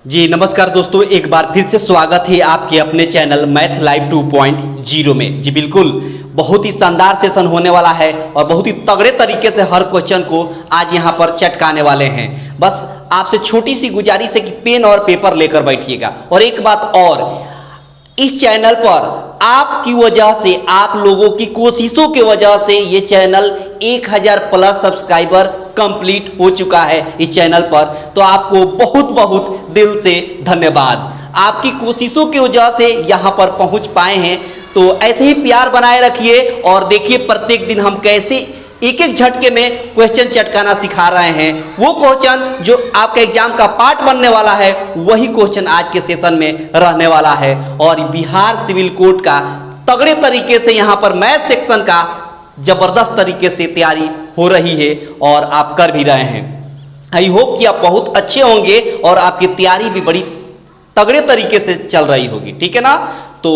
जी नमस्कार दोस्तों, एक बार फिर से स्वागत है आपके अपने चैनल मैथ लाइव 2.0 में। जी बिल्कुल, बहुत ही शानदार सेशन होने वाला है और बहुत ही तगड़े तरीके से हर क्वेश्चन को आज यहाँ पर चटकाने वाले हैं। बस आपसे छोटी सी गुजारिश है कि पेन और पेपर लेकर बैठिएगा। और एक बात और, इस चैनल पर आपकी वजह से, आप लोगों की कोशिशों की वजह से ये चैनल 1000 प्लस सब्सक्राइबर कंप्लीट हो चुका है इस चैनल पर। तो आपको बहुत बहुत दिल से धन्यवाद। आपकी कोशिशों की वजह से यहाँ पर पहुँच पाए हैं। तो ऐसे ही प्यार बनाए रखिए और देखिए प्रत्येक दिन हम कैसे एक एक झटके में क्वेश्चन चटकाना सिखा रहे हैं। वो क्वेश्चन जो आपका एग्जाम का पार्ट बनने वाला है, वही क्वेश्चन आज के सेशन में रहने वाला है। और बिहार सिविल कोड का तगड़े तरीके से यहाँ पर मैथ सेक्शन का जबरदस्त तरीके से तैयारी हो रही है और आप कर भी रहे हैं। आई होप कि आप बहुत अच्छे होंगे और आपकी तैयारी भी बड़ी तगड़े तरीके से चल रही होगी, ठीक है ना। तो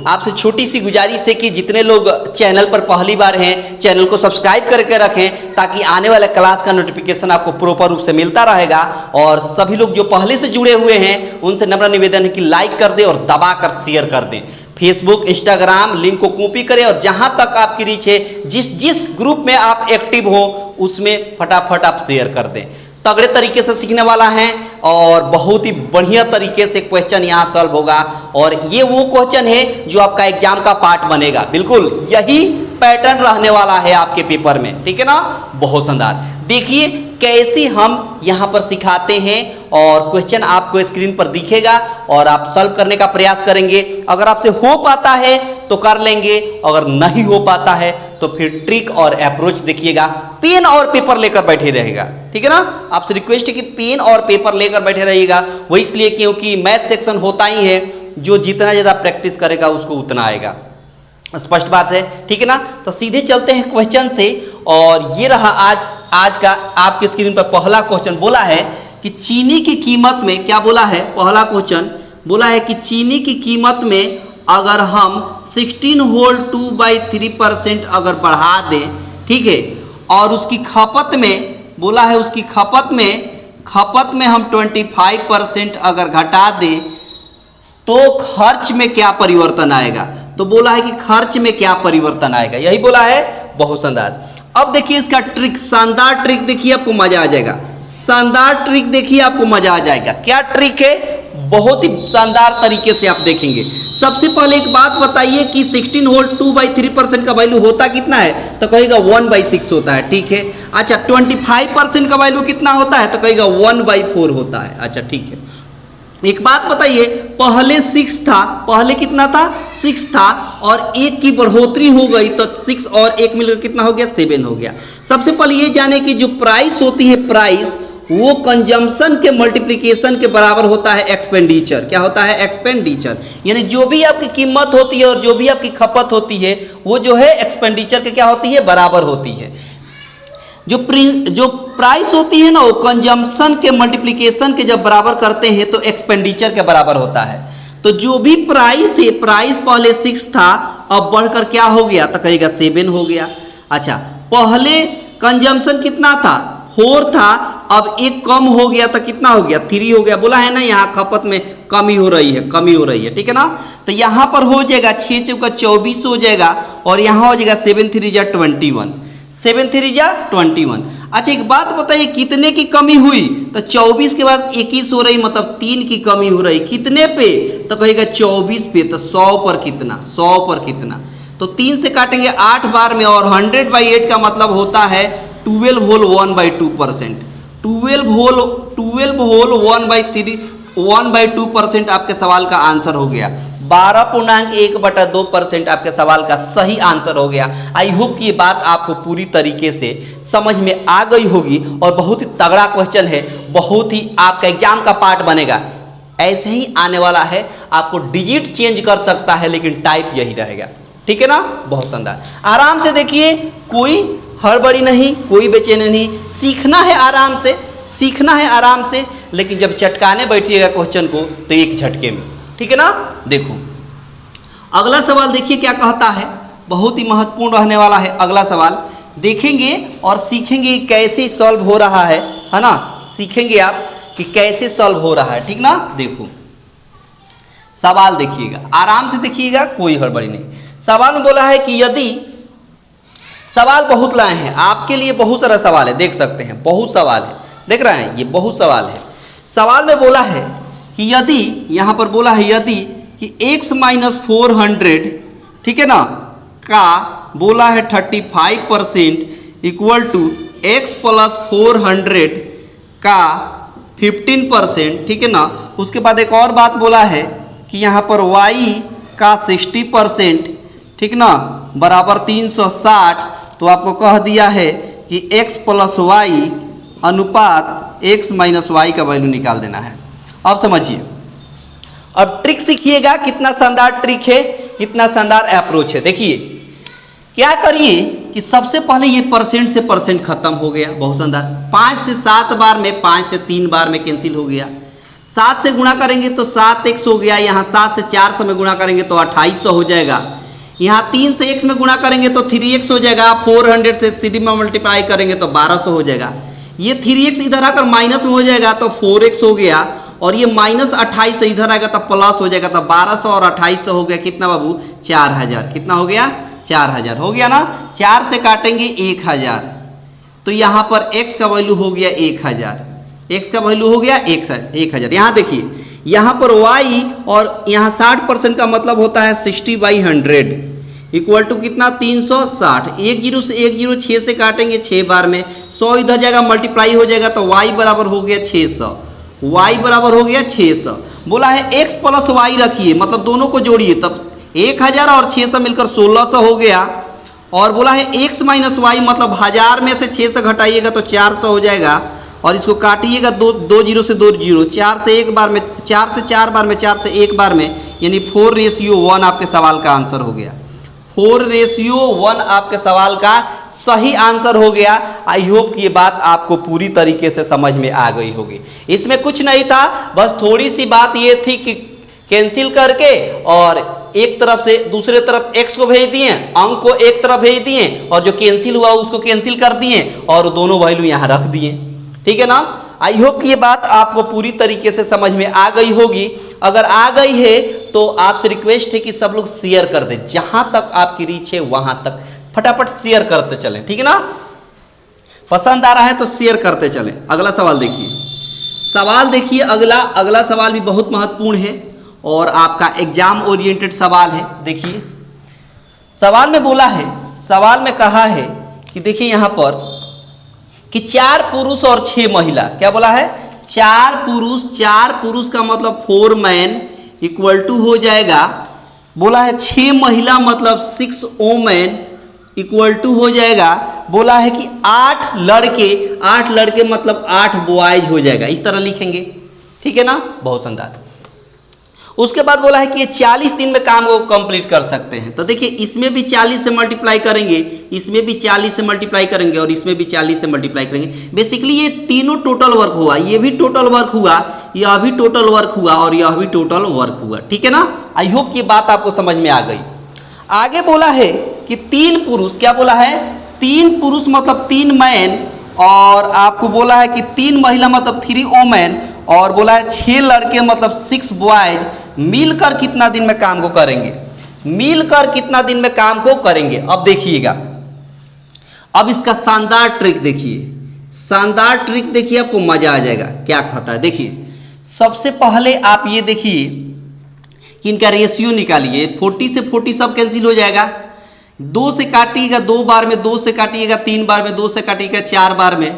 आपसे छोटी सी गुजारिश है कि जितने लोग चैनल पर पहली बार हैं, चैनल को सब्सक्राइब करके रखें ताकि आने वाले क्लास का नोटिफिकेशन आपको प्रॉपर रूप से मिलता रहेगा। और सभी लोग जो पहले से जुड़े हुए हैं उनसे नम्र निवेदन है कि लाइक कर दें और दबा कर शेयर कर दें। फेसबुक, इंस्टाग्राम लिंक को कॉपी करें और जहां तक आपकी रीच है, जिस ग्रुप में आप एक्टिव हो उसमें फटाफट आप शेयर कर दें। तगड़े तरीके से सीखने वाला है और बहुत ही बढ़िया तरीके से क्वेश्चन यहाँ सॉल्व होगा। और ये वो क्वेश्चन है जो आपका एग्जाम का पार्ट बनेगा। बिल्कुल यही पैटर्न रहने वाला है आपके पेपर में, ठीक है ना। बहुत शानदार, देखिए कैसे हम यहाँ पर सिखाते हैं और क्वेश्चन आपको स्क्रीन पर दिखेगा और आप सॉल्व करने का प्रयास करेंगे। अगर आपसे हो पाता है तो कर लेंगे, अगर नहीं हो पाता है तो फिर ट्रिक और अप्रोच देखिएगा। पेन और पेपर लेकर बैठे रहेगा, ठीक है ना। आपसे रिक्वेस्ट है कि पेन और पेपर लेकर बैठे रहिएगा। वो इसलिए क्योंकि मैथ सेक्शन होता ही है, जो जितना ज़्यादा प्रैक्टिस करेगा उसको उतना आएगा। स्पष्ट बात है, ठीक है ना। तो सीधे चलते हैं क्वेश्चन से। और ये रहा आज का आपके स्क्रीन पर पहला क्वेश्चन। बोला है कि चीनी की कीमत में, क्या बोला है, पहला क्वेश्चन बोला है कि चीनी की कीमत में अगर हम 16 होल 2/3% अगर बढ़ा दें, ठीक है, और उसकी खपत में बोला है, उसकी खपत में हम 25% अगर घटा दें तो खर्च में क्या परिवर्तन आएगा। तो बोला है कि खर्च में क्या परिवर्तन आएगा, यही बोला है। बहुत शानदार। अब देखिए इसका ट्रिक, शानदार ट्रिक देखिए, आपको मजा आ जाएगा। शानदार ट्रिक देखिए, आपको मजा आ जाएगा। क्या ट्रिक है, बहुत ही शानदार तरीके से आप देखेंगे। सबसे पहले एक बात बताइए कि 16 होल 2/3% का वैल्यू होता कितना है, तो कहेगा 1/6 होता है, ठीक है। अच्छा 25% का वैल्यू कितना होता है, तो कहेगा 1/4 होता है। अच्छा ठीक है, एक बात बताइए, पहले 6 था, पहले कितना था, 6 था, और 1 की बढ़ोतरी हो गई तो 6 और 1 मिलकर कितना हो गया, 7 हो गया। सबसे पहले ये जाने कि जो प्राइस होती है, प्राइस वो कंजम्पशन के मल्टीप्लिकेशन के बराबर होता है एक्सपेंडिचर। क्या होता है, एक्सपेंडिचर। यानी जो भी आपकी कीमत होती है और जो भी आपकी खपत होती है वो जो है एक्सपेंडिचर के क्या होती है, बराबर होती है। जो प्राइस होती है ना, वो कंजम्पशन के मल्टीप्लिकेशन के जब बराबर करते हैं तो एक्सपेंडिचर के बराबर होता है। तो जो भी प्राइस है, प्राइस पहले 6 था, अब बढ़कर क्या हो गया, तो कहेगा 7 हो गया। अच्छा पहले कंजम्पशन कितना था, 4 था, अब 1 कम हो गया तो कितना हो गया, 3 हो गया। बोला है ना यहाँ खपत में कमी हो रही है, ठीक है ना। तो यहाँ पर हो जाएगा 6 चौका 24 हो जाएगा और यहाँ हो जाएगा 7 3 जा 21, 7 3 जा 21। अच्छा एक बात बताइए, कितने की कमी हुई, तो 24 के बाद 21 हो रही, मतलब 3 की कमी हो रही। कितने पे, तो कहेगा 24 पे। तो 100 पर कितना, 100 पर कितना, तो 3 से काटेंगे 8 बार में, और 100/8 का मतलब होता है 12 होल 1/2%। 12 होल 1/2% आपके सवाल का आंसर हो गया। 12.1/2% आपके सवाल का सही आंसर हो गया। आई होप कि ये बात आपको पूरी तरीके से समझ में आ गई होगी और बहुत ही तगड़ा क्वेश्चन है, बहुत ही आपका एग्जाम का पार्ट बनेगा। ऐसे ही आने वाला है, आपको डिजिट चेंज कर सकता है लेकिन टाइप यही रहेगा, ठीक है ना। बहुत शानदार, आराम से देखिए, कोई हड़बड़ी नहीं, कोई बेचैनी नहीं, सीखना है आराम से, सीखना है आराम से। लेकिन जब चटकाने बैठिएगा क्वेश्चन को तो एक झटके में, ठीक है ना। देखो अगला सवाल देखिए क्या कहता है, बहुत ही महत्वपूर्ण रहने वाला है। अगला सवाल देखेंगे और सीखेंगे कैसे सॉल्व हो रहा है ना। सीखेंगे आप कि कैसे सॉल्व हो रहा है, ठीक ना। देखो सवाल देखिएगा, आराम से देखिएगा, कोई हड़बड़ी नहीं। सवाल में बोला है कि यदि, सवाल बहुत लाए हैं आपके लिए, बहुत सारा सवाल है, देख सकते हैं बहुत सवाल है, देख रहे हैं ये बहुत सवाल है। सवाल में बोला है कि यदि, यहाँ पर बोला है यदि कि x माइनस 400, ठीक है ना, का बोला है 35% इक्वल टू x प्लस 400 का 15%, ठीक है ना। उसके बाद एक और बात बोला है कि यहाँ पर y का 60%, ठीक ना, बराबर 360। तो आपको कह दिया है कि x प्लस वाई अनुपात x माइनस वाई का वैल्यू निकाल देना है। अब समझिए, अब ट्रिक सीखिएगा, कितना शानदार ट्रिक है, कितना शानदार अप्रोच है। देखिए क्या करिए कि सबसे पहले ये परसेंट से परसेंट खत्म हो गया, बहुत शानदार। 5 से 7 बार में, 5 से 3 बार में कैंसिल हो गया। 7 से गुणा करेंगे तो 7x हो गया, यहाँ 7 से 400 में गुणा करेंगे तो 2800 हो जाएगा। यहाँ 3 से x में गुणा करेंगे तो 3x हो जाएगा, 400 से CD में मल्टीप्लाई करेंगे तो 1200 हो जाएगा। ये 3x इधर आकर माइनस में हो जाएगा तो 4x हो गया, और ये माइनस 28 से इधर आएगा तो प्लस हो जाएगा, तो 1200 और 2800 हो गया कितना बाबू, 4000। कितना हो गया, 4000 हो गया ना। 4 से काटेंगे 1000, तो यहाँ पर x का वैल्यू हो गया 1000, x का वैल्यू हो गया 1000। यहाँ देखिए, यहाँ पर y और यहाँ 60% का मतलब होता है 60/100 इक्वल टू कितना, 360। 1 0 से 1 0, 6 से काटेंगे 6 बार में, 100 इधर जाएगा मल्टीप्लाई हो जाएगा, तो y बराबर हो गया 600, y बराबर हो गया 600। बोला है x प्लस वाई रखिए, मतलब दोनों को जोड़िए, तब 1000 और 600 मिलकर 1600 हो गया। और बोला है x माइनस वाई, मतलब 1000 में से 600 घटाइएगा तो 400 हो जाएगा, और इसको काटिएगा 2 0 से 2 0, 4 से 1 बार में, 4 से 4 बार में, 4 से 1 बार में, यानी 4:1 आपके सवाल का आंसर हो गया। 4:1 आपके सवाल का सही आंसर हो गया। आई होप कि ये बात आपको पूरी तरीके से समझ में आ गई होगी। इसमें कुछ नहीं था, बस थोड़ी सी बात ये थी कि कैंसिल करके और एक तरफ से दूसरे तरफ x को भेज दिए, अंक को एक तरफ भेज दिए, और जो कैंसिल हुआ उसको कैंसिल कर दिए, और दोनों वैल्यू यहाँ रख दिए, ठीक है ना। आई होप कि ये बात आपको पूरी तरीके से समझ में आ गई होगी। अगर आ गई है तो आपसे रिक्वेस्ट है कि सब लोग शेयर कर दें, जहां तक आपकी रीच है वहां तक फटाफट शेयर करते चलें, ठीक है ना। पसंद आ रहा है तो शेयर करते चलें। अगला सवाल देखिए, सवाल देखिए अगला सवाल भी बहुत महत्वपूर्ण है और आपका एग्जाम ओरिएंटेड सवाल है। देखिए सवाल में बोला है, सवाल में कहा है कि देखिए यहाँ पर कि 4 पुरुष और 6 महिला, क्या बोला है, 4 पुरुष का मतलब 4 मैन इक्वल टू हो जाएगा, बोला है 6 महिला मतलब 6 वोमेन इक्वल टू हो जाएगा। बोला है कि 8 लड़के मतलब 8 बॉयज हो जाएगा, इस तरह लिखेंगे, ठीक है ना, बहुत शानदार। उसके बाद बोला है कि ये 40 दिन में काम को कंप्लीट कर सकते हैं। तो देखिए इसमें भी 40 से मल्टीप्लाई करेंगे, इसमें भी 40 से मल्टीप्लाई करेंगे, और इसमें भी 40 से मल्टीप्लाई करेंगे। बेसिकली ये तीनों टोटल वर्क हुआ, ये भी टोटल वर्क हुआ, यह भी टोटल वर्क हुआ, और यह भी टोटल वर्क हुआ, ठीक है ना। आई होप कि बात आपको समझ में आ गई। आगे बोला है कि 3 पुरुष, क्या बोला है, 3 पुरुष मतलब 3 मैन, और आपको बोला है कि 3 महिला मतलब 3 वोमेन, और बोला है 6 लड़के मतलब 6 बॉयज मिलकर कितना दिन में काम को करेंगे, मिलकर कितना दिन में काम को करेंगे। अब देखिएगा, अब इसका शानदार ट्रिक देखिए, शानदार ट्रिक देखिए, आपको मजा आ जाएगा क्या खाता है। देखिए सबसे पहले आप ये देखिए कि इनका रेशियो निकालिए। 40 से 40 सब कैंसिल हो जाएगा, 2 से काटिएगा 2 बार में, 2 से काटिएगा 3 बार में, 2 से काटिएगा 4 बार में।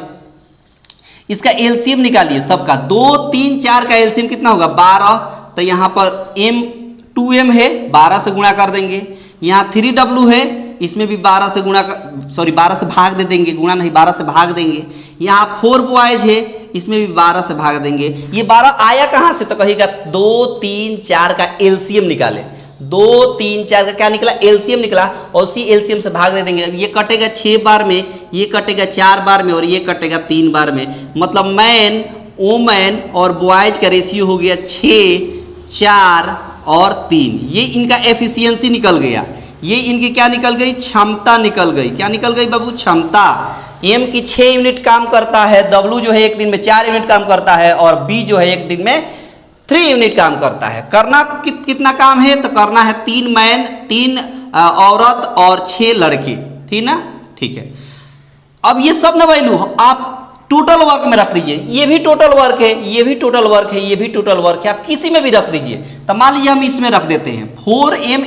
इसका एलसीएम निकालिए सबका, 2 3 4 का एलसीएम कितना होगा, 12। तो यहाँ पर m 2m है, 12 से गुणा कर देंगे। यहाँ 3w है, इसमें भी 12 से 12 से भाग दे देंगे, गुणा नहीं 12 से भाग देंगे। यहाँ 4 बॉयज है, इसमें भी 12 से भाग देंगे। ये 12 आया कहाँ से, तो कहिएगा 2 3 4 का एलसीएम निकाले। 2 3 4 का क्या निकला, एलसीएम निकला, और उसी एलसीएम से भाग दे देंगे। ये कटेगा 6 बार में, ये कटेगा 4 बार में, और ये कटेगा 3 बार में। मतलब मैन वोमेन और बॉयज का रेशियो हो गया 6 4 और 3। ये इनका एफिशिएंसी निकल गया, ये इनकी क्या निकल गई, क्षमता निकल गई। क्या निकल गई बाबू, क्षमता। m की 6 यूनिट काम करता है, w जो है एक दिन में 4 यूनिट काम करता है और b जो है एक दिन में 3 यूनिट काम करता है। करना कितना काम है? तो करना है 3 मैन, 3 औरत और 6 लड़के, ठीक ना? ठीक है। अब ये सब ना वैल्यू आप टोटल वर्क में रख दीजिए, ये भी टोटल वर्क है, ये भी टोटल वर्क है, ये भी टोटल वर्क है, आप किसी में भी रख दीजिए। तो मान लीजिए हम इसमें रख देते हैं 4m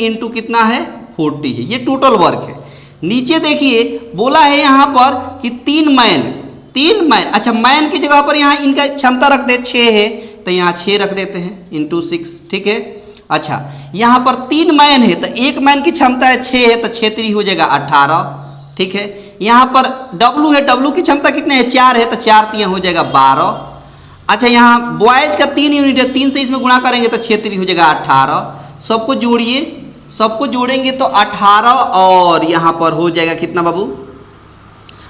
इंटू कितना है 40 है, ये टोटल वर्क है। नीचे देखिए बोला है यहाँ पर कि 3 मैन, अच्छा मैन की जगह पर यहाँ इनका क्षमता रख दे 6 है तो यहाँ 6 रख देते हैं इंटू 6, ठीक है। अच्छा यहाँ पर 3 मैन है तो एक मैन की क्षमता है 6 है तो 6 3 हो जाएगा 18, ठीक है। यहाँ पर W है, W की क्षमता कितने है 4 है तो 4 3 हो जाएगा 12। अच्छा यहाँ बॉयज का 3 यूनिट है, 3 से इसमें गुणा करेंगे तो 6 3 हो जाएगा 18। सबको जोड़िए, सबको जोड़ेंगे तो 18 और यहाँ पर हो जाएगा कितना बाबू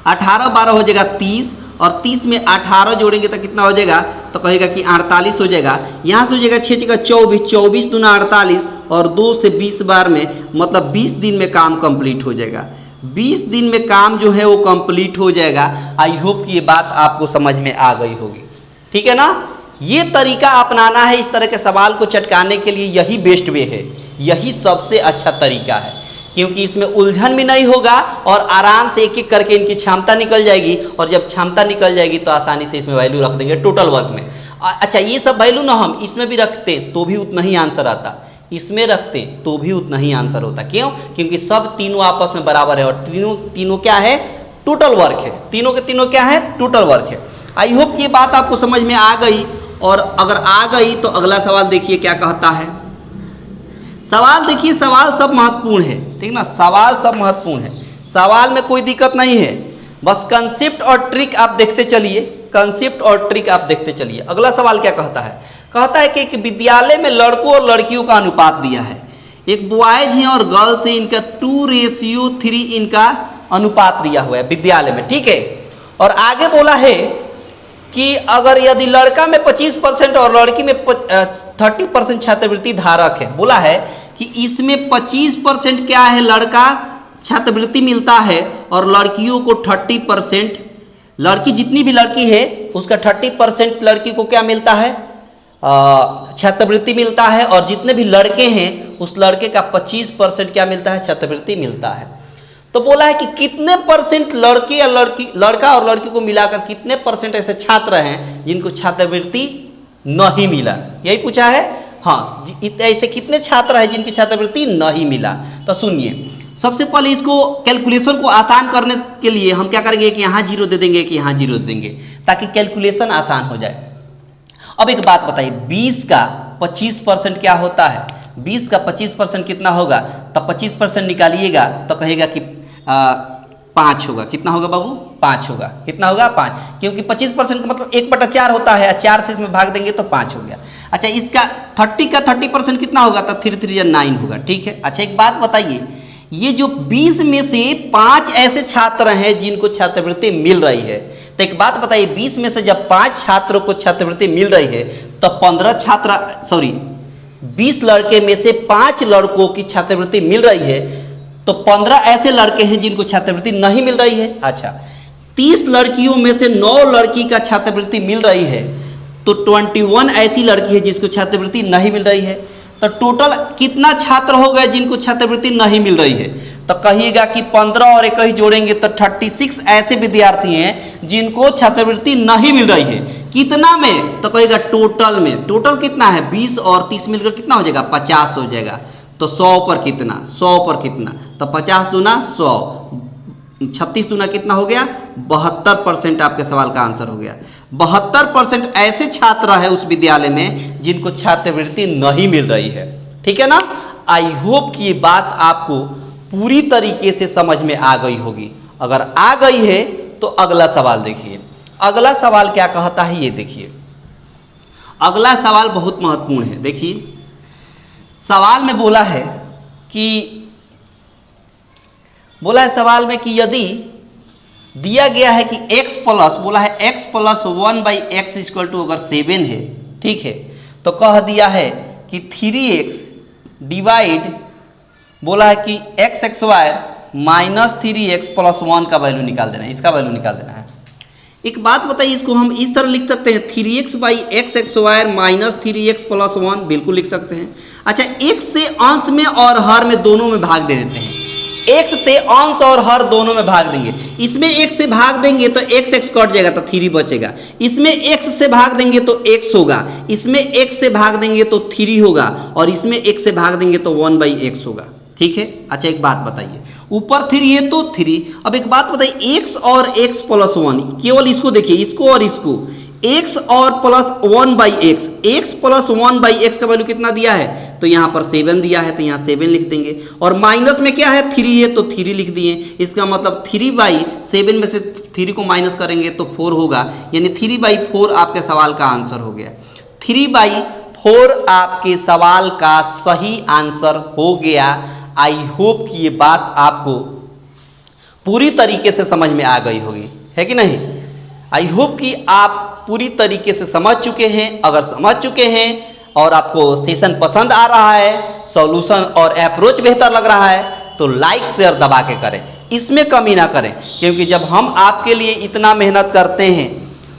18 12 हो जाएगा 30 और 30 में 18 जोड़ेंगे तो कितना हो जाएगा? तो कहेगा कि 48 हो जाएगा। यहाँ से हो जाएगा 6 जगह 24, 24 दूना 48 और 2 से 20 बार में मतलब 20 दिन में काम कंप्लीट हो जाएगा। 20 दिन में काम जो है वो कंप्लीट हो जाएगा। आई होप कि ये बात आपको समझ में आ गई होगी, ठीक है ना? ये तरीका अपनाना है इस तरह के सवाल को चटकाने के लिए, यही बेस्ट वे है, यही सबसे अच्छा तरीका है, क्योंकि इसमें उलझन भी नहीं होगा और आराम से एक एक करके इनकी क्षमता निकल जाएगी और जब क्षमता निकल जाएगी तो आसानी से इसमें वैल्यू रख देंगे टोटल वर्क में। अच्छा ये सब वैल्यू ना हम इसमें भी रखते तो भी उतना ही आंसर आता, इसमें रखते तो भी उतना ही आंसर होता। क्यों? क्योंकि सब तीनों आपस में बराबर है और तीनों क्या है? टोटल वर्क है। तीनों के तीनों क्या है? टोटल वर्क है। आई होप कि ये बात आपको समझ में आ गई, और अगर आ गई तो अगला सवाल देखिए क्या कहता है। सवाल देखिए, सवाल सब महत्वपूर्ण है, ठीक ना? सवाल सब महत्वपूर्ण है, सवाल में कोई दिक्कत नहीं है, बस कंसेप्ट और ट्रिक आप देखते चलिए, कंसेप्ट और ट्रिक आप देखते चलिए। अगला सवाल क्या कहता है? कहता है कि एक विद्यालय में लड़कों और लड़कियों का अनुपात दिया है, एक बॉयज है और गर्ल्स है, इनका 2:3 इनका अनुपात दिया हुआ है विद्यालय में, ठीक है। और आगे बोला है कि अगर यदि लड़का में 25% और लड़की में 30% छात्रवृत्ति धारक है, बोला है कि इसमें 25% क्या है? लड़का छात्रवृत्ति मिलता है और लड़कियों को 30%, लड़की जितनी भी लड़की है उसका 30% लड़की को क्या मिलता है? छात्रवृत्ति मिलता है, और जितने भी लड़के हैं उस लड़के का 25% क्या मिलता है? छात्रवृत्ति मिलता है। तो बोला है कि कितने परसेंट लड़के या लड़का और लड़की को मिलाकर कितने परसेंट ऐसे छात्र हैं जिनको छात्रवृत्ति नहीं मिला, यही पूछा है। हाँ, ऐसे कितने छात्र हैं जिनकी छात्रवृत्ति नहीं मिला? तो सुनिए, सबसे पहले इसको कैलकुलेशन को आसान करने के लिए हम क्या करेंगे कि यहाँ 0 दे देंगे, कि यहाँ 0 दे देंगे, ताकि कैलकुलेशन आसान हो जाए। अब एक बात बताइए, 20 का 25% क्या होता है? 20 का 25% कितना होगा? तब 25% निकालिएगा तो कहेगा कि 5 होगा। कितना होगा बाबू? 5 होगा। कितना होगा? 5, क्योंकि 25% का मतलब 1/4 होता है, 4 से इसमें भाग देंगे तो 5 हो गया। अच्छा इसका 30 का 30% कितना होगा? तो 3 3 9 होगा, ठीक है। अच्छा एक बात बताइए, ये जो 20 में से 5 ऐसे छात्र हैं जिनको छात्रवृत्ति मिल रही है, तो एक बात बताइए, 20 में से जब 5 छात्रों को छात्रवृत्ति मिल रही है तो 20 लड़के में से 5 लड़कों की छात्रवृत्ति मिल रही है, तो 15 ऐसे लड़के हैं जिनको छात्रवृत्ति नहीं मिल रही है। अच्छा 30 लड़कियों में से 9 लड़की का छात्रवृत्ति मिल रही है, तो 21 ऐसी लड़की है जिसको छात्रवृत्ति नहीं मिल रही है। तो टोटल कितना छात्र हो गए जिनको छात्रवृत्ति नहीं मिल रही है? तो कहिएगा कि 15 और 21 जोड़ेंगे तो 36 ऐसे विद्यार्थी हैं जिनको छात्रवृत्ति नहीं मिल रही है। कितना में? तो कहेगा टोटल में। टोटल कितना है? 20 और 30 मिलकर कितना हो जाएगा? 50 हो जाएगा। तो 100 पर कितना? 100 पर कितना? तो 50 दूना 100, 36 दूना कितना हो गया? 72% आपके सवाल का आंसर हो गया। 72% ऐसे छात्र है उस विद्यालय में जिनको छात्रवृत्ति नहीं मिल रही है, ठीक है ना। आई होप कि ये बात आपको पूरी तरीके से समझ में आ गई होगी। अगर आ गई है तो अगला सवाल देखिए। अगला सवाल क्या कहता है ये देखिए। अगला सवाल बहुत महत्वपूर्ण है। देखिए सवाल में बोला है सवाल में कि यदि दिया गया है कि x प्लस, बोला है x plus 1/x equal to अगर 7 है, ठीक है, तो कह दिया है कि 3x डिवाइड, बोला है कि x स्क्वायर -3x + 1 का वैल्यू निकाल देना है, इसका वैल्यू निकाल देना है। एक बात बताइए, इसको हम इस तरह लिख सकते हैं 3x/x² -3x + 1, बिल्कुल लिख सकते हैं। अच्छा, x से अंश में और हर में दोनों में भाग दे देते हैं। x से अंश और हर दोनों में भाग देंगे। इसमें x से भाग देंगे तो x कट जाएगा तो 3 बचेगा। इसमें x से भाग देंगे तो x होगा, इसमें x से भाग देंगे तो 3 होगा, और इसमें x से भाग देंगे तो 1/x होगा। ठीक है। अच्छा, एक बात बताइए, ऊपर 3 है तो 3। अब एक बात बताइए, x और x + 1, केवल इसको देखिए, इसको और इसको, x और प्लस 1/x, x + 1/x का वैल्यू कितना दिया है, तो यहाँ पर 7 दिया है, तो यहाँ 7 लिख देंगे। और माइनस में क्या है, 3 है तो 3 लिख दिए। इसका मतलब 3/7 में से 3 को माइनस करेंगे तो 4 होगा, यानी 3/4 आपके सवाल का आंसर हो गया। 3/4 आपके सवाल का सही आंसर हो गया। आई होप कि ये बात आपको पूरी तरीके से समझ में आ गई होगी, है कि नहीं। आई होप कि आप पूरी तरीके से समझ चुके हैं। अगर समझ चुके हैं और आपको सेशन पसंद आ रहा है, सॉल्यूशन और अप्रोच बेहतर लग रहा है, तो लाइक शेयर दबा के करें, इसमें कमी ना करें। क्योंकि जब हम आपके लिए इतना मेहनत करते हैं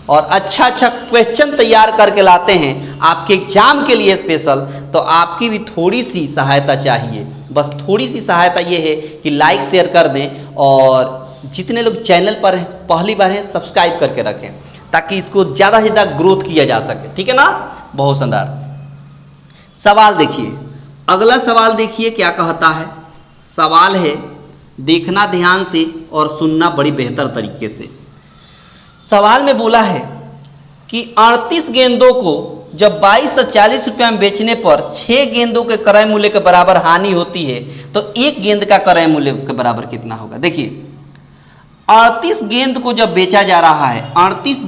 और अच्छा क्वेश्चन तैयार करके लाते हैं आपके एग्जाम के लिए स्पेशल, तो आपकी भी थोड़ी सी सहायता चाहिए। बस थोड़ी सी सहायता ये है कि लाइक शेयर कर दें, और जितने लोग चैनल पर पहली बार हैं सब्सक्राइब करके रखें, ताकि इसको ज़्यादा से ज़्यादा ग्रोथ किया जा सके। ठीक है ना, बहुत शानदार। सवाल देखिए, अगला सवाल देखिए क्या कहता है। सवाल है, देखना ध्यान से और सुनना बड़ी बेहतर तरीके से। सवाल में बोला है कि 38 गेंदों को जब 22 से 40 रुपये में बेचने पर 6 गेंदों के क्रय मूल्य के बराबर हानि होती है, तो एक गेंद का क्रय मूल्य के बराबर कितना होगा। देखिए, 38 गेंद को जब बेचा जा रहा है, 38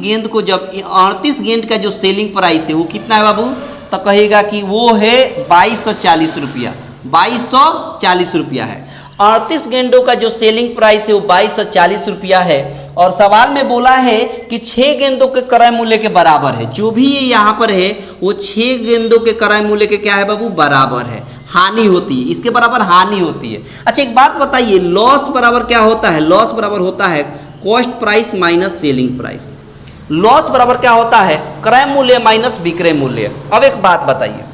गेंद का जो सेलिंग प्राइस है वो कितना है बाबू, तो कहेगा कि वो है 2240 रुपया, 2240 रुपया है। 38 गेंदों का जो सेलिंग प्राइस है वो 2240 रुपया है। और सवाल में बोला है कि 6 गेंदों के क्रय मूल्य के बराबर है। जो भी ये यहाँ पर है वो 6 गेंदों के क्रय मूल्य के क्या है बाबू, बराबर है, हानि होती है, इसके बराबर हानि होती है। अच्छा, एक बात बताइए, लॉस बराबर क्या होता है, लॉस बराबर होता है cost price minus selling price. Loss बराबर क्या होता है, क्रय मूल्य माइनस विक्रय मूल्य। अब एक बात बताइए,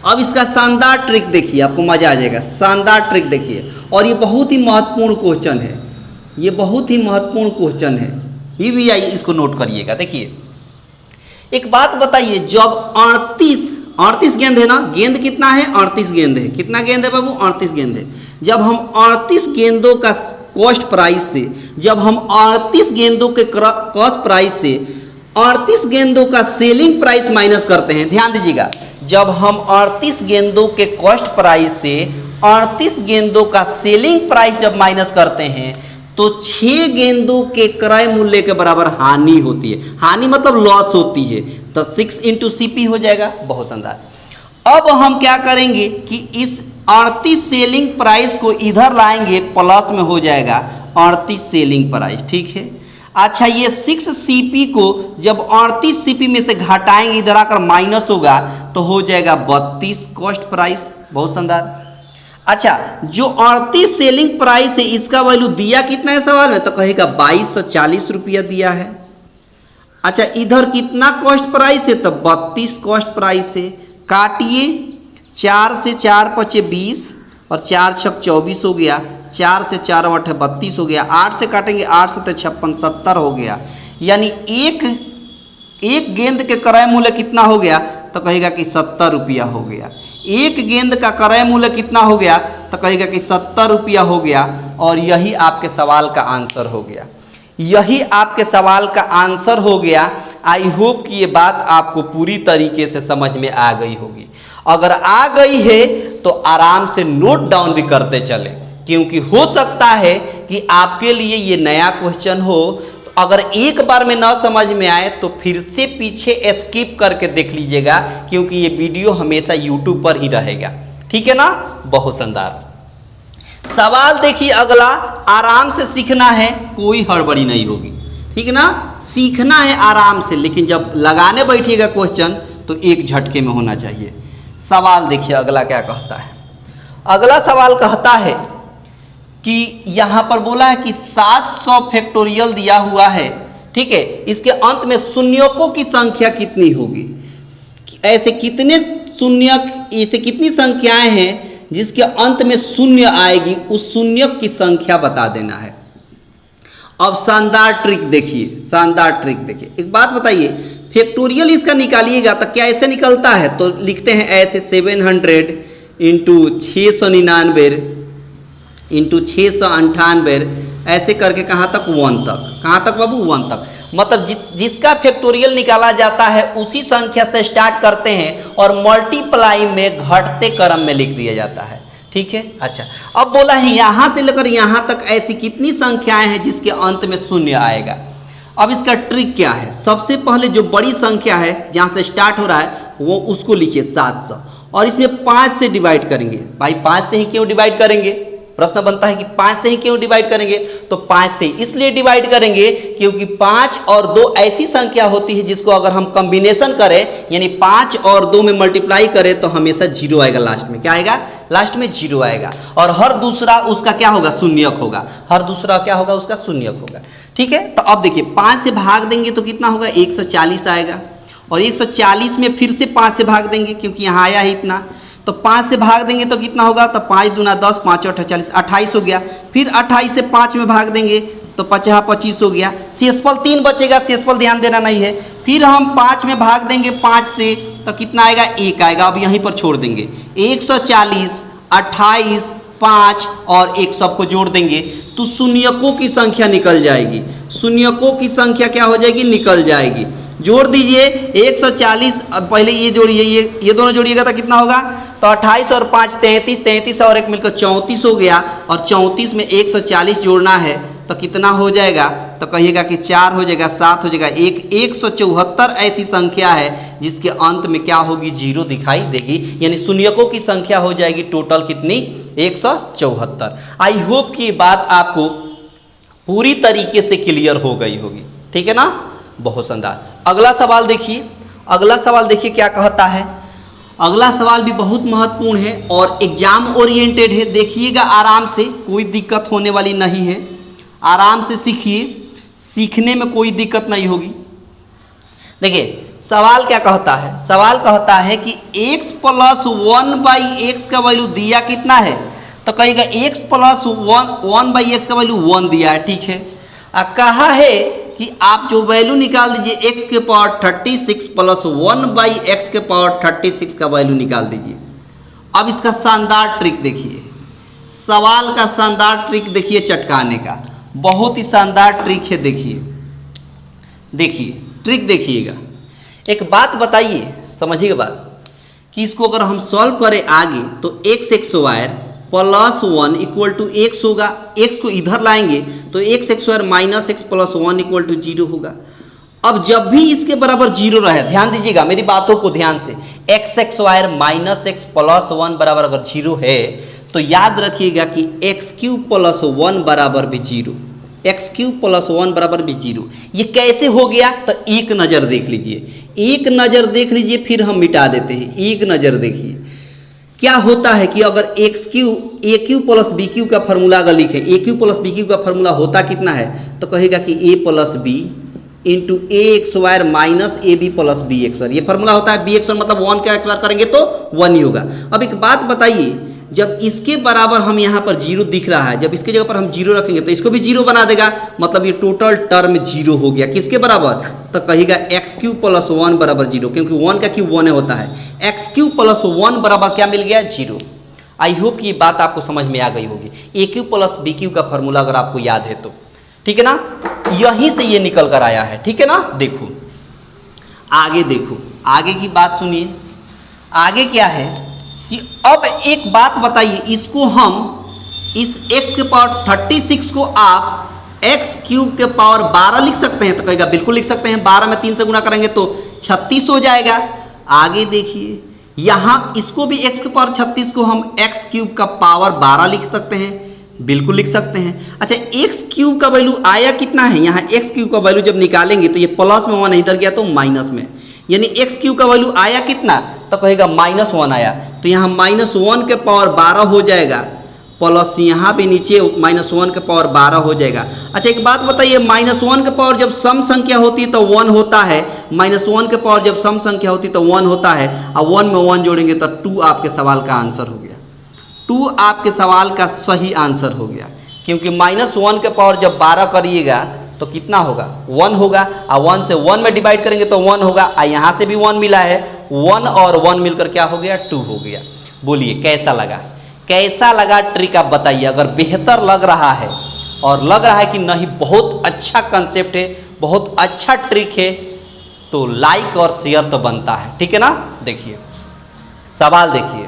अब इसका शानदार ट्रिक देखिए, आपको मजा आ जाएगा। शानदार ट्रिक देखिए, और ये बहुत ही महत्वपूर्ण क्वेश्चन है, ये बहुत ही महत्वपूर्ण क्वेश्चन है, ये भी आइए इसको नोट करिएगा। देखिए, एक बात बताइए, जब 38 गेंद है ना, गेंद कितना है, 38 गेंद है। कितना गेंद है बाबू, 38 गेंद है। जब हम 38 गेंदों का कॉस्ट प्राइस से, जब हम 38 गेंदों के कॉस्ट प्राइस से 38 गेंदों का सेलिंग प्राइस माइनस करते हैं, ध्यान दीजिएगा, जब हम 38 गेंदों के कॉस्ट प्राइस से 38 गेंदों का सेलिंग प्राइस जब माइनस करते हैं, तो 6 गेंदों के क्रय मूल्य के बराबर हानि होती है। हानि मतलब लॉस होती है, तो 6 × CP हो जाएगा। बहुत शानदार। अब हम क्या करेंगे कि इस 38 सेलिंग प्राइस को इधर लाएंगे, प्लस में हो जाएगा 38 सेलिंग प्राइस। ठीक है। अच्छा, ये 6 CP को जब 38 CP में से घटाएंगे, इधर आकर माइनस होगा, तो हो जाएगा 32 कॉस्ट प्राइस। बहुत शानदार। अच्छा, जो 38 सेलिंग प्राइस है इसका वैल्यू दिया कितना है सवाल में, तो कहेगा 2240 रुपया दिया है। अच्छा, इधर कितना कॉस्ट प्राइस है, तो 32 कॉस्ट प्राइस है। काटिए, 4 से 4 × 5 = 20 और 4 × 6 = 24 हो गया, 4 से 4 × 8 = 32 हो गया, 8 से काटेंगे 8 से 56 70 हो गया। यानी एक गेंद के क्रय मूल्य कितना हो गया, तो कहेगा कि 70 रुपया हो गया। एक गेंद का क्रय मूल्य कितना हो गया, तो कहेगा कि 70 रुपया हो गया। और यही आपके सवाल का आंसर हो गया, यही आपके सवाल का आंसर हो गया। आई होप कि ये बात आपको पूरी तरीके से समझ में आ गई होगी। अगर आ गई है तो आराम से नोट डाउन भी करते चले, क्योंकि हो सकता है कि आपके लिए ये नया क्वेश्चन हो। तो अगर एक बार में ना समझ में आए तो फिर से पीछे स्किप करके देख लीजिएगा, क्योंकि ये वीडियो हमेशा यूट्यूब पर ही रहेगा। ठीक है ना, बहुत शानदार। सवाल देखिए अगला, आराम से सीखना है, कोई हड़बड़ी नहीं होगी। ठीक है ना, सीखना है आराम से, लेकिन जब लगाने बैठिएगा क्वेश्चन तो एक झटके में होना चाहिए। सवाल देखिए अगला क्या कहता है। अगला सवाल कहता है कि यहाँ पर बोला है कि 700 फैक्टोरियल दिया हुआ है, ठीक है। इसके अंत में शून्यकों की संख्या कितनी होगी, ऐसे कितने शून्यक, ऐसे कितनी संख्याएं हैं जिसके अंत में शून्य आएगी, उस शून्यक की संख्या बता देना है। अब शानदार ट्रिक देखिए, शानदार ट्रिक देखिए। एक बात बताइए, फैक्टोरियल इसका निकालिएगा तो क्या ऐसे निकलता है, तो लिखते हैं ऐसे 700 इंटू 699 इंटू 698, ऐसे करके कहाँ तक, 1 तक। कहाँ तक बाबू, 1 तक। मतलब जिसका फैक्टोरियल निकाला जाता है उसी संख्या से स्टार्ट करते हैं और मल्टीप्लाई में घटते क्रम में लिख दिया जाता है, ठीक है। अच्छा, अब बोला है यहाँ से लेकर यहाँ तक ऐसी कितनी संख्याएं हैं जिसके अंत में शून्य आएगा। अब इसका ट्रिक क्या है, सबसे पहले जो बड़ी संख्या है जहाँ से स्टार्ट हो रहा है वो उसको लिखिए 700, और इसमें 5 से डिवाइड करेंगे। भाई 5 से ही क्यों डिवाइड करेंगे, प्रश्न बनता है कि 5 से ही क्यों डिवाइड करेंगे, तो 5 से इसलिए डिवाइड करेंगे क्योंकि 5 और 2 ऐसी संख्या होती है जिसको अगर हम कॉम्बिनेशन करें, यानी 5 और 2 में मल्टीप्लाई करें तो हमेशा 0 आएगा लास्ट में। क्या आएगा, लास्ट में 0 आएगा, और हर दूसरा उसका क्या होगा, शून्यक होगा। हर दूसरा क्या होगा, उसका शून्यक होगा, ठीक है। तो अब देखिए 5 से भाग देंगे तो कितना होगा, 140 आएगा, और 140 में फिर से 5 से भाग देंगे क्योंकि यहाँ आया है इतना, तो 5 से भाग देंगे तो कितना होगा, तो 5 दूना 10, 5 8 40, 28 हो गया। फिर 28 से 5 में भाग देंगे तो 50 25 हो गया। शेषफल 3 बचेगा, शेषफल ध्यान देना नहीं है। फिर हम 5 में भाग देंगे 5 से तो कितना आएगा, 1 आएगा। अब यहीं पर छोड़ देंगे, 140, 28, 5 और 1 सबको जोड़ देंगे तो शून्यकों की संख्या निकल जाएगी। शून्यकों की संख्या क्या हो जाएगी, निकल जाएगी। जोड़ दीजिए 140, पहले ये जोड़िए, ये दोनों जोड़िएगा तो कितना होगा, तो 28 और 5 33, 33 और 1 मिलकर 34 हो गया, और 34 में 140 जोड़ना है तो कितना हो जाएगा, तो कहिएगा कि 4 हो जाएगा, 7 हो जाएगा, 174 ऐसी संख्या है जिसके अंत में क्या होगी, 0 दिखाई देगी। यानी शून्यकों की संख्या हो जाएगी टोटल कितनी, 174। आई होप कि बात आपको पूरी तरीके से क्लियर हो गई होगी, ठीक है ना, बहुत शानदार। अगला सवाल देखिए, अगला सवाल देखिए क्या कहता है। अगला सवाल भी बहुत महत्वपूर्ण है और एग्जाम ओरिएंटेड है, देखिएगा आराम से, कोई दिक्कत होने वाली नहीं है, आराम से सीखिए, सीखने में कोई दिक्कत नहीं होगी। देखिए सवाल क्या कहता है, सवाल कहता है कि x प्लस 1/x का वैल्यू दिया कितना है, तो कहेगा x प्लस 1/x का वैल्यू 1 दिया है, ठीक है। कहा है कि आप जो वैल्यू निकाल दीजिए x के पावर 36 प्लस 1/x के पावर 36 का वैल्यू निकाल दीजिए। अब इसका शानदार ट्रिक देखिए, सवाल का शानदार ट्रिक देखिए, चटकाने का बहुत ही शानदार ट्रिक है। देखिए देखिए ट्रिक देखिएगा। एक बात बताइए, समझिएगा बात, कि इसको अगर हम सॉल्व करें आगे तो x² plus 1 equal to x होगा, x को इधर लाएंगे तो x² minus x plus 1 equal to 0 होगा। अब जब भी इसके बराबर 0 रहे, ध्यान दीजिएगा मेरी बातों को ध्यान से, x² माइनस x प्लस 1 बराबर अगर 0 है तो याद रखिएगा कि x³ प्लस 1 बराबर भी 0, x³ प्लस 1 बराबर भी 0। ये कैसे हो गया, तो एक नज़र देख लीजिए, एक नज़र देख लीजिए, फिर हम मिटा देते हैं। एक नज़र देखिए क्या होता है कि अगर AQ प्लस BQ का फॉर्मूला अगर लिखें, AQ प्लस BQ का फॉर्मूला होता कितना है, तो कहेगा कि A plus B into AX² minus AB plus BX²। ये फॉर्मूला होता है, BX² मतलब 1 का XY करेंगे तो 1 ही होगा। अब एक बात बताइए, जब इसके बराबर हम यहाँ पर 0 दिख रहा है, जब इसके जगह पर हम 0 रखेंगे तो इसको भी 0 बना देगा, मतलब ये टोटल टर्म 0 हो गया। किसके बराबर, तो कहेगा x³ प्लस 1 बराबर 0, क्योंकि 1 का क्यूब 1 होता है। x³ प्लस 1 बराबर क्या मिल गया, 0। आई होप कि ये बात आपको समझ में आ गई होगी। AQ प्लस BQ का फॉर्मूला अगर आपको याद है तो, ठीक है ना, यहीं से ये निकल कर आया है, ठीक है ना। देखो आगे, देखो आगे की बात सुनिए, आगे क्या है कि अब एक बात बताइए, इसको हम इस x के पावर 36 को आप x³ के पावर 12 लिख सकते हैं, तो कहेगा बिल्कुल लिख सकते हैं। 12 में 3 से गुना करेंगे तो 36 हो जाएगा। आगे देखिए, यहाँ इसको भी x के पावर 36 को हम x³ का पावर 12 लिख सकते हैं, बिल्कुल लिख सकते हैं। अच्छा, x³ का वैल्यू आया कितना है, यहाँ x³ का वैल्यू जब निकालेंगे तो ये प्लस में 1 इधर गया तो माइनस में, यानी x³ का वैल्यू आया कितना, तो कहेगा -1 आया, तो यहाँ -1 के पावर 12 हो जाएगा, प्लस यहाँ भी नीचे -1 के पावर 12 हो जाएगा। अच्छा एक बात बताइए, -1 के पावर जब सम संख्या होती है तो 1 होता है, -1 के पावर जब सम संख्या होती है तो 1 होता है, और 1 में 1 जोड़ेंगे तो 2 आपके सवाल का आंसर हो गया। 2 आपके सवाल का सही आंसर हो गया, क्योंकि -1 के पावर जब 12 करिएगा तो कितना होगा, 1 होगा, और 1 से 1 में डिवाइड करेंगे तो 1 होगा, और यहाँ से भी 1 मिला है, 1 और 1 मिलकर क्या हो गया, 2 हो गया। बोलिए कैसा लगा, कैसा लगा ट्रिक आप बताइए। अगर बेहतर लग रहा है और लग रहा है कि नहीं बहुत अच्छा कंसेप्ट है, बहुत अच्छा ट्रिक है, तो लाइक और शेयर तो बनता है, ठीक है ना। देखिए सवाल, देखिए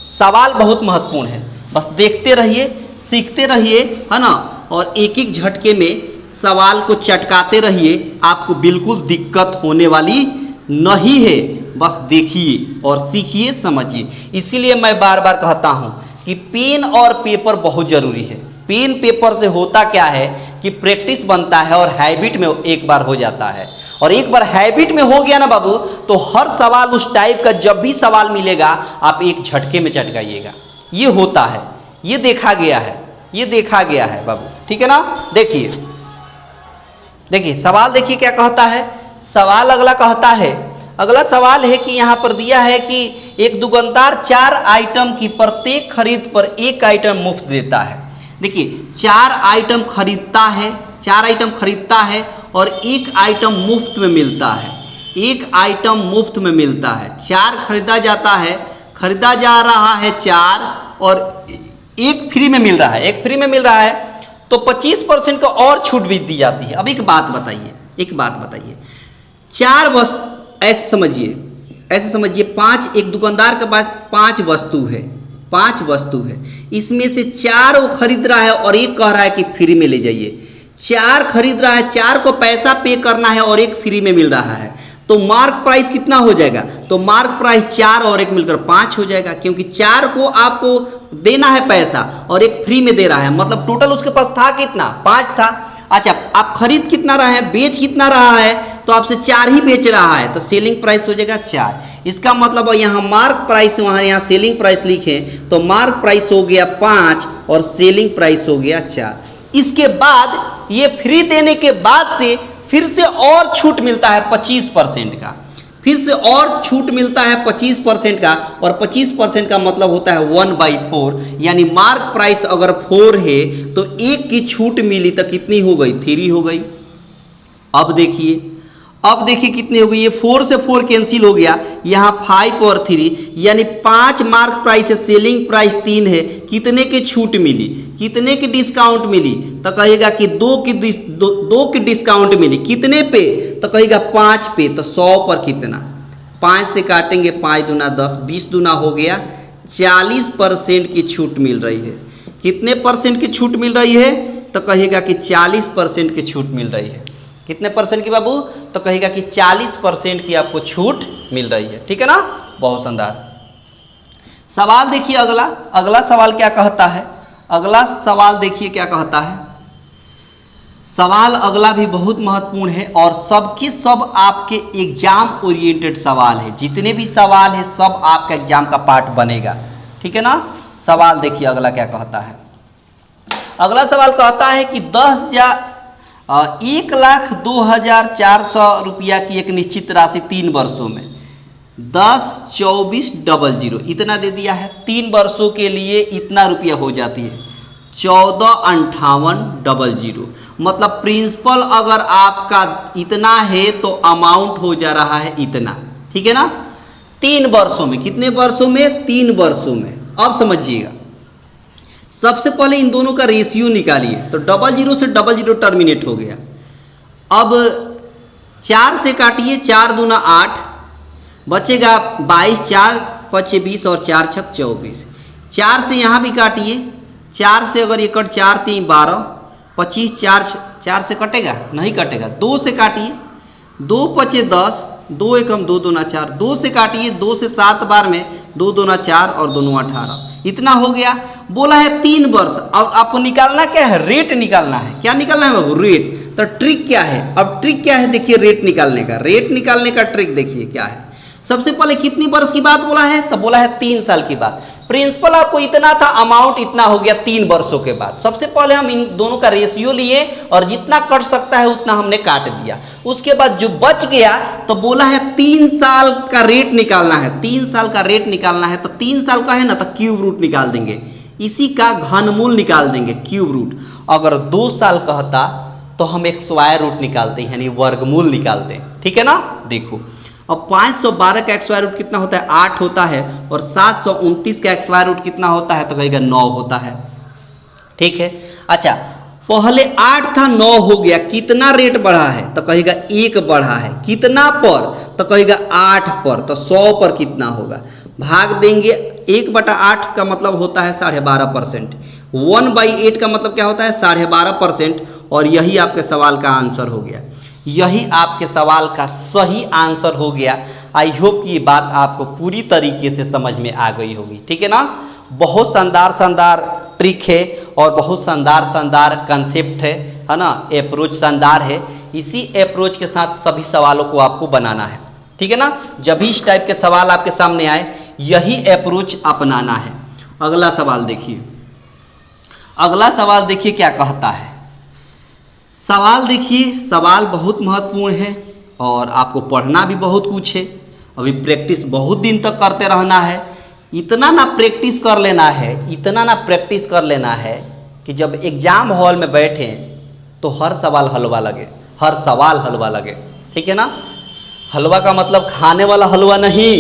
सवाल बहुत महत्वपूर्ण है, बस देखते रहिए, सीखते रहिए, है ना, और एक एक झटके में सवाल को चटकाते रहिए, आपको बिल्कुल दिक्कत होने वाली नहीं है। बस देखिए और सीखिए, समझिए। इसीलिए मैं बार बार कहता हूँ कि पेन और पेपर बहुत ज़रूरी है। पेन पेपर से होता क्या है कि प्रैक्टिस बनता है और हैबिट में एक बार हो जाता है, और एक बार हैबिट में हो गया ना बाबू, तो हर सवाल उस टाइप का जब भी सवाल मिलेगा आप एक झटके में चटकाइएगा। ये होता है, ये देखा गया है, ये देखा गया है बाबू, ठीक है ना। देखिए देखिए सवाल देखिए क्या कहता है। सवाल अगला कहता है, अगला सवाल है कि यहाँ पर दिया है कि एक दुकानदार 4 आइटम की प्रत्येक खरीद पर 1 आइटम मुफ्त देता है। देखिए 4 आइटम खरीदता है, 4 आइटम खरीदता है और 1 आइटम मुफ्त में मिलता है, 1 आइटम मुफ्त में मिलता है। 4 खरीदा जाता है, खरीदा जा रहा है 4 और 1 फ्री में मिल रहा है, 1 फ्री में मिल रहा है, तो 25% का और छूट भी दी जाती है। अब एक बात बताइए, एक बात बताइए, 4 वस्तु, ऐसे समझिए, ऐसे समझिए, 5, एक दुकानदार के पास 5 वस्तु है, 5 वस्तु है, इसमें से 4 वो खरीद रहा है और 1 कह रहा है कि फ्री में ले जाइए। 4 खरीद रहा है, 4 को पैसा पे करना है और 1 फ्री में मिल रहा है, तो मार्क प्राइस कितना हो जाएगा, तो मार्क प्राइस 4 और 1 मिलकर 5 हो जाएगा, क्योंकि 4 को आपको देना है पैसा और 1 फ्री में दे रहा है, मतलब टोटल उसके पास था कितना, 5 था। अच्छा आप खरीद कितना रहे हैं, बेच कितना रहा है, तो आपसे 4 ही बेच रहा है, तो सेलिंग प्राइस हो जाएगा 4। इसका मतलब यहाँ मार्क प्राइस, वहाँ यहाँ सेलिंग प्राइस लिखे तो मार्क प्राइस हो गया 5 और सेलिंग प्राइस हो गया 4। इसके बाद ये फ्री देने के बाद से फिर से और छूट मिलता है 25% का, फिर से और छूट मिलता है 25% का, और 25% का मतलब होता है 1/4, यानी मार्क प्राइस अगर 4 है तो 1 की छूट मिली तो कितनी हो गई, 3 हो गई। अब देखिए, अब देखिए कितनी हो गई, ये 4 से 4 कैंसिल हो गया, यहाँ 5 और 3, यानी 5 मार्क प्राइस है, सेलिंग प्राइस 3 है, कितने की छूट मिली, कितने की डिस्काउंट मिली, तो कहेगा कि 2 की डिस्काउंट मिली, कितने पे, तो कहेगा 5 पे, तो 100 पर कितना, 5 से काटेंगे 5 दूना 10, 20 दूना हो गया, 40% की छूट मिल रही है। कितने परसेंट की छूट मिल रही है, तो कहेगा कि 40% की छूट मिल रही है। कितने परसेंट की बाबू, तो कहेगा कि 40% की आपको छूट मिल रही है, ठीक है ना। बहुत शानदार। सवाल देखिए अगला, अगला सवाल क्या कहता है, अगला सवाल देखिए क्या कहता है। सवाल अगला भी बहुत महत्वपूर्ण है और सबके सब आपके एग्जाम ओरिएंटेड सवाल है, जितने भी सवाल है सब आपका एग्जाम का पार्ट बनेगा, ठीक है ना। सवाल देखिए अगला क्या कहता है। अगला सवाल कहता है कि 1,02,400 रुपया की एक निश्चित राशि 3 वर्षों में 10,24,00 इतना दे दिया है। 3 वर्षों के लिए इतना रुपया हो जाती है 14,58,00, मतलब प्रिंसिपल अगर आपका इतना है तो अमाउंट हो जा रहा है इतना, ठीक है ना। 3 वर्षों में, कितने वर्षों में, 3 वर्षों में। अब समझिएगा, सबसे पहले इन दोनों का रेशियो निकालिए, तो 00 से 00 टर्मिनेट हो गया। अब 4 से काटिए, 4 दूना 8, बचेगा 22, 4 पचे 20 और 4 छक 24। 4 से यहाँ भी काटिए, 4 से अगर ये कट 4 3 12, 25, 4 से कटेगा नहीं कटेगा। 2 से काटिए, 2 पचे 10, 2 एकम 2 दूना 4, 2 से काटिए, 2 से 7 बार में 2 दूना 4 और 2 18, इतना हो गया। बोला है 3 वर्ष। अब आपको निकालना क्या है, रेट निकालना है। क्या निकालना है बाबू, रेट। तो ट्रिक क्या है, अब ट्रिक क्या है देखिए, रेट निकालने का, रेट निकालने का ट्रिक देखिए क्या है। सबसे पहले कितनी वर्ष की बात बोला है, तो बोला है 3 साल की बात। प्रिंसिपल आपको इतना था, अमाउंट इतना हो गया 3 वर्षों के बाद। सबसे पहले हम इन दोनों का रेशियो लिए और जितना कट सकता है उतना हमने काट दिया। उसके बाद जो बच गया तो बोला है 3 साल का रेट निकालना है। 3 साल का रेट निकालना है तो 3 साल का है ना, तो क्यूब रूट निकाल देंगे, इसी का घनमूल निकाल देंगे, क्यूब रूट। अगर 2 साल कहता तो हम एक स्क्वायर रूट निकालते हैं, यानी वर्गमूल निकालते हैं। ठीक है ना। देखो अब 512 का स्क्वायर रूट कितना होता है, 8 होता है, और 729 का स्क्वायर रूट कितना होता है, तो कहेगा 9 होता है। ठीक है। अच्छा, पहले 8 था, 9 हो गया, कितना रेट बढ़ा है, तो कहेगा 1 बढ़ा है। कितना पर, तो कहेगा 8 पर, तो 100 पर कितना होगा, भाग देंगे। 1/8 का मतलब होता है 12.5%, 1/8 का मतलब क्या होता है, 12.5%, और यही आपके सवाल का आंसर हो गया। यही आपके सवाल का सही आंसर हो गया। आई होप कि ये बात आपको पूरी तरीके से समझ में आ गई होगी। ठीक है ना। बहुत शानदार शानदार ट्रिक है और बहुत शानदार शानदार कंसेप्ट है ना। अप्रोच शानदार है। इसी अप्रोच के साथ सभी सवालों को आपको बनाना है। ठीक है ना। जब भी इस टाइप के सवाल आपके सामने आए, यही अप्रोच अपनाना है। अगला सवाल देखिए। अगला सवाल देखिए क्या कहता है। सवाल देखिए, सवाल बहुत महत्वपूर्ण है और आपको पढ़ना भी बहुत कुछ है। अभी प्रैक्टिस बहुत दिन तक करते रहना है। इतना ना प्रैक्टिस कर लेना है, इतना ना प्रैक्टिस कर लेना है कि जब एग्जाम हॉल में बैठे तो हर सवाल हलवा लगे, हर सवाल हलवा लगे। ठीक है ना। हलवा का मतलब खाने वाला हलवा नहीं,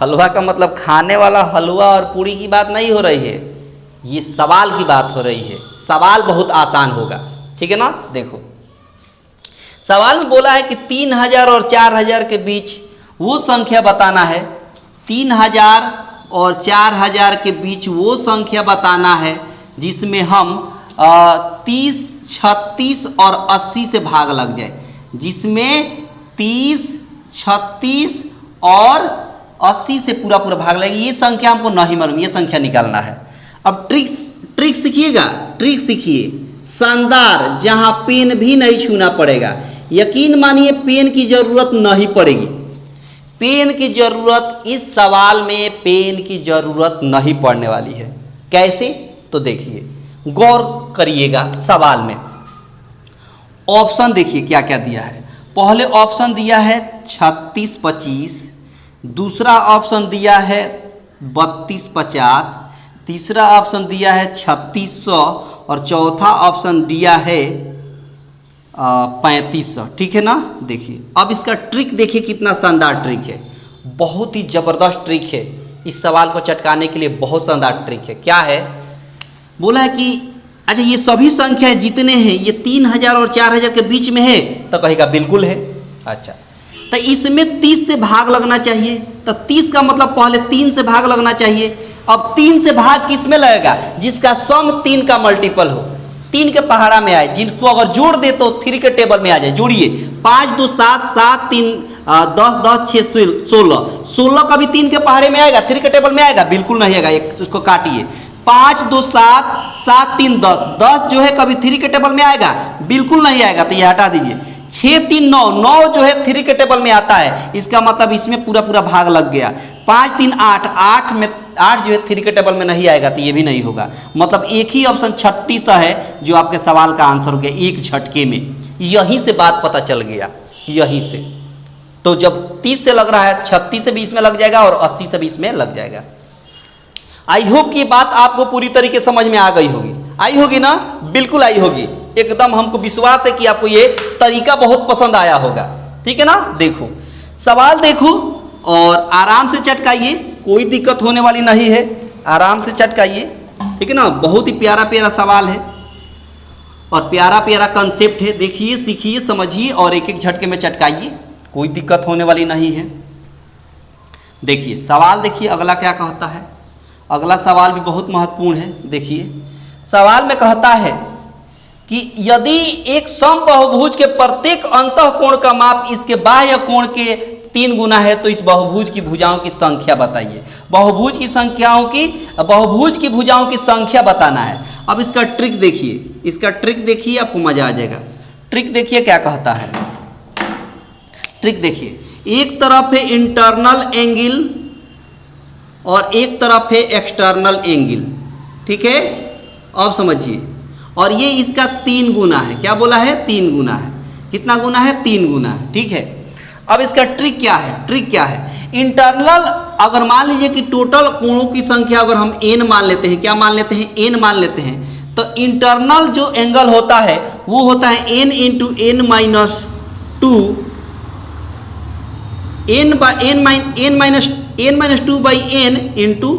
हलवा का मतलब खाने वाला हलवा और पूड़ी की बात नहीं हो रही है, ये सवाल की बात हो रही है। सवाल बहुत आसान होगा। ठीक है ना। देखो सवाल में बोला है कि 3000 और 4000 के बीच वो संख्या बताना है। 3000 और 4000 के बीच वो संख्या बताना है जिसमें हम 30, 36 और 80 से भाग लग जाए, जिसमें 30, 36 और 80 से पूरा पूरा भाग लगे। ये संख्या हमको नहीं मालूम, ये संख्या निकालना है। अब ट्रिक सीखिएगा, ट्रिक सीखिए शानदार, जहां पेन भी नहीं छूना पड़ेगा। यकीन मानिए पेन की जरूरत नहीं पड़ेगी। पेन की जरूरत इस सवाल में, पेन की जरूरत नहीं पड़ने वाली है। कैसे, तो देखिए, गौर करिएगा सवाल में। ऑप्शन देखिए क्या क्या दिया है। पहले ऑप्शन दिया है 36-25, दूसरा ऑप्शन दिया है 32-50, तीसरा ऑप्शन दिया है 3600 और चौथा ऑप्शन दिया है 3500। ठीक है ना। देखिए अब इसका ट्रिक देखिए, कितना शानदार ट्रिक है, बहुत ही जबरदस्त ट्रिक है। इस सवाल को चटकाने के लिए बहुत शानदार ट्रिक है। क्या है, बोला है कि अच्छा ये सभी संख्याएं जितने हैं ये 3000 और 4000 के बीच में है, तो कहेगा बिल्कुल है। अच्छा, तो इसमें 30 से भाग लगना चाहिए, तो 30 का मतलब पहले 3 से भाग लगना चाहिए। अब 3 से भाग किस में लगेगा, जिसका सम 3 का मल्टीपल हो, 3 के पहाड़ा में आए, जिनको अगर जोड़ दे तो 3 के टेबल में आ जाए। जोड़िए, 5 2 7, 7 3 10 10 6 16, 16 का भी 3 के पहाड़े में आएगा, 3 के टेबल में आएगा, बिल्कुल नहीं आएगा। एक उसको काटिए, 5 2 7, 7 3 10, 10 जो है कभी 3 के टेबल में आएगा, बिल्कुल नहीं आएगा, तो ये हटा दीजिए। 6 3 9, 9 जो है 3 के टेबल में आता है, इसका मतलब इसमें पूरा पूरा भाग लग गया। 5 3 8, 8 में 8 जो है 3 के टेबल में नहीं आएगा, तो ये भी नहीं होगा। मतलब एक ही ऑप्शन 36 है जो आपके सवाल का आंसर हो गया एक झटके में। यहीं से बात पता चल गया, यहीं से। तो जब 30 से लग रहा है, 36 से भी इसमें लग जाएगा और 80 से भी इसमें लग जाएगा। आई होप कि बात आपको पूरी तरीके समझ में आ गई होगी। आई होगी ना, बिल्कुल आई होगी। एकदम हमको विश्वास है कि आपको ये तरीका बहुत पसंद आया होगा। ठीक है ना। देखो सवाल देखो और आराम से चटकाइए, कोई दिक्कत होने वाली नहीं है, आराम से चटकाइए। ठीक है ना। बहुत ही प्यारा प्यारा सवाल है और प्यारा प्यारा कंसेप्ट है। देखिए, सीखिए, समझिए और एक एक झटके में चटकाइए, कोई दिक्कत होने वाली नहीं है। देखिए सवाल देखिए अगला क्या कहता है। अगला सवाल भी बहुत महत्वपूर्ण है। देखिए सवाल में कहता है कि यदि एक समबाहुभुज के प्रत्येक अंतःकोण का माप इसके बाह्य कोण के 3 गुना है तो इस बहुभुज की भुजाओं की संख्या बताइए। बहुभुज की भुजाओं की संख्या बताना है। अब इसका ट्रिक देखिए, इसका ट्रिक देखिए, आपको मजा आ जाएगा। ट्रिक देखिए क्या कहता है। ट्रिक देखिए, एक तरफ है इंटरनल एंगल और एक तरफ है एक्सटर्नल एंगल, ठीक है। अब समझिए, और ये इसका 3 गुना है। क्या बोला है? 3 गुना है। कितना गुना है? 3 गुना है, ठीक है। अब इसका ट्रिक क्या है? ट्रिक क्या है? इंटरनल, अगर मान लीजिए कि टोटल कोणों की संख्या अगर हम n मान लेते हैं, क्या मान लेते हैं? n मान लेते हैं, तो इंटरनल जो एंगल होता है वो होता है n into n minus 2, n minus 2 by n into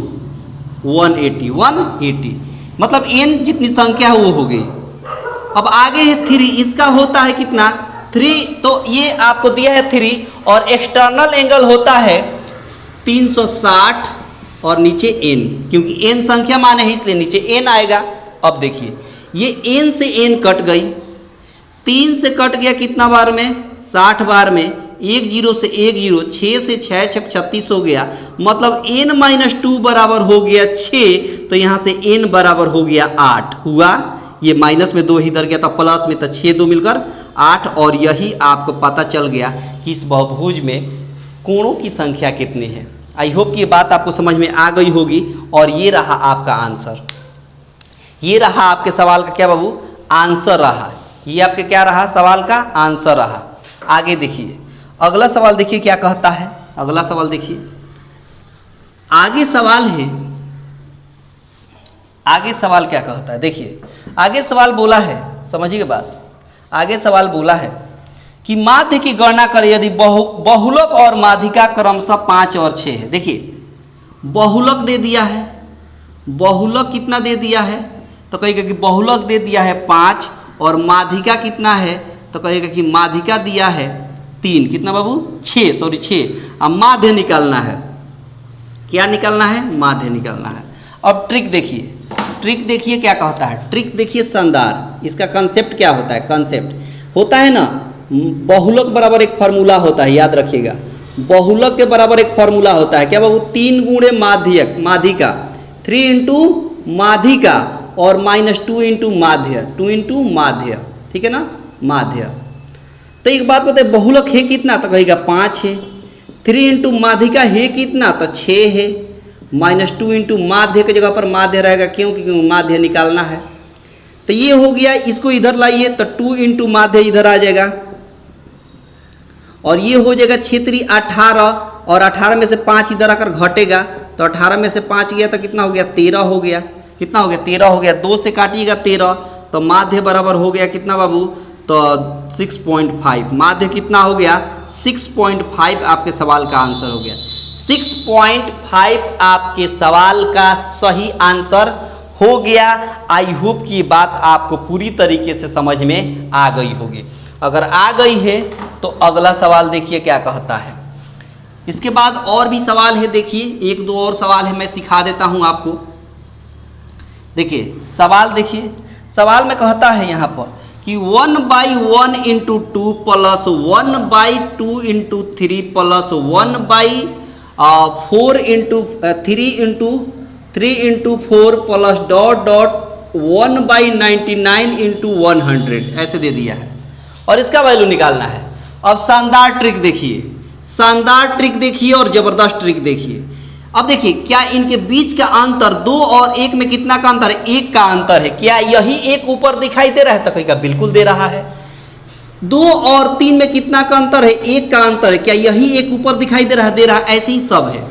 180, मतलब n जितनी संख्या है वो हो गई। अब आगे है 3, इसका होता है कितना? 3, तो ये आपको दिया है 3, और एक्सटर्नल एंगल होता है 360 और नीचे n, क्योंकि n संख्या मान है इसलिए नीचे n आएगा। अब देखिए, ये n से n कट गई, 3 से कट गया कितना बार में? 60 बार में, 1 0 से 1 0, 6 से 6 6 36 हो गया, मतलब n माइनस 2 बराबर हो गया 6, तो यहाँ से n बराबर हो गया 8 हुआ। ये माइनस में 2 इधर गया था, प्लस में तो 6 2 मिलकर 8, और यही आपको पता चल गया कि इस बहुभुज में कोणों की संख्या कितनी है। आई होप कि ये बात आपको समझ में आ गई होगी, और ये रहा आपका आंसर। ये रहा आपके सवाल का क्या बाबू? आंसर रहा। ये आपके क्या रहा? सवाल का आंसर रहा। आगे देखिए, अगला सवाल देखिए क्या कहता है। अगला सवाल देखिए, आगे सवाल है, आगे सवाल क्या कहता है? देखिए, आगे सवाल बोला है, समझिए बात। आगे सवाल बोला है कि माध्य की गणना करें यदि बहुलक और माध्यिका क्रमशः 5 और 6 है। देखिए, बहुलक दे दिया है, बहुलक कितना दे दिया है? तो कहेगा कि बहुलक दे दिया है 5, और माध्यिका कितना है? तो कहेगा कि माध्यिका दिया है 3। कितना बाबू? 6। अब माध्य निकालना है। क्या निकालना है? माध्य निकालना है। अब ट्रिक देखिए, ट्रिक देखिए क्या कहता है। ट्रिक देखिए शानदार। इसका कंसेप्ट क्या होता है? कंसेप्ट होता है ना, बहुलक बराबर एक फार्मूला होता है, याद रखिएगा। बहुलक के बराबर एक फार्मूला होता है, क्या बाबू? 3 गुणे माध्यक, माध्यिका, 3 इंटू माध्यिका, और माइनस 2 इंटू माध्य, 2 इंटू माध्य, ठीक है ना, माध्य। तो एक बात बताए, बहुलक है कितना? तो कहेगा 5 है। 3 इंटू माध्यिका है कितना? तो 6 है। माइनस 2 इंटू माध्य की जगह पर माध्य रहेगा, क्यों? क्योंकि माध्य निकालना है। तो ये हो गया, इसको इधर लाइए तो 2 इंटू माध्य इधर आ जाएगा, और ये हो जाएगा 6 18, और 18 में से 5 इधर आकर घटेगा, तो 18 में से 5 गया तो कितना हो गया? 13 हो गया। कितना हो गया? 13 हो गया। 2 से काटिएगा 13, तो माध्य बराबर हो गया कितना बाबू? तो 6.5। माध्य कितना हो गया? 6.5 आपके सवाल का आंसर हो गया। 6.5 आपके सवाल का सही आंसर हो गया। आई होप कि बात आपको पूरी तरीके से समझ में आ गई होगी। अगर आ गई है तो अगला सवाल देखिए क्या कहता है। इसके बाद और भी सवाल है, देखिए 1-2 और सवाल है, मैं सिखा देता हूं आपको। देखिए सवाल, देखिए सवाल में कहता है यहाँ पर कि 1/1 into 2 plus 1/2 into 3 plus 1/4 into 3 into 4 plus dot dot 1/99 into 100 ऐसे दे दिया है, और इसका वैल्यू निकालना है। अब शानदार ट्रिक देखिए, शानदार ट्रिक देखिए और जबरदस्त ट्रिक देखिए। अब देखिए, क्या इनके बीच का अंतर 2 और 1 में कितना का अंतर है? 1 का अंतर है। क्या यही 1 ऊपर दिखाई दे रहा है? तो कहीं का बिल्कुल दे रहा है। 2 और 3 में कितना का अंतर है? 1 का अंतर है। क्या यही 1 ऊपर दिखाई दे रहा है? दे रहा है। ऐसे ही सब है,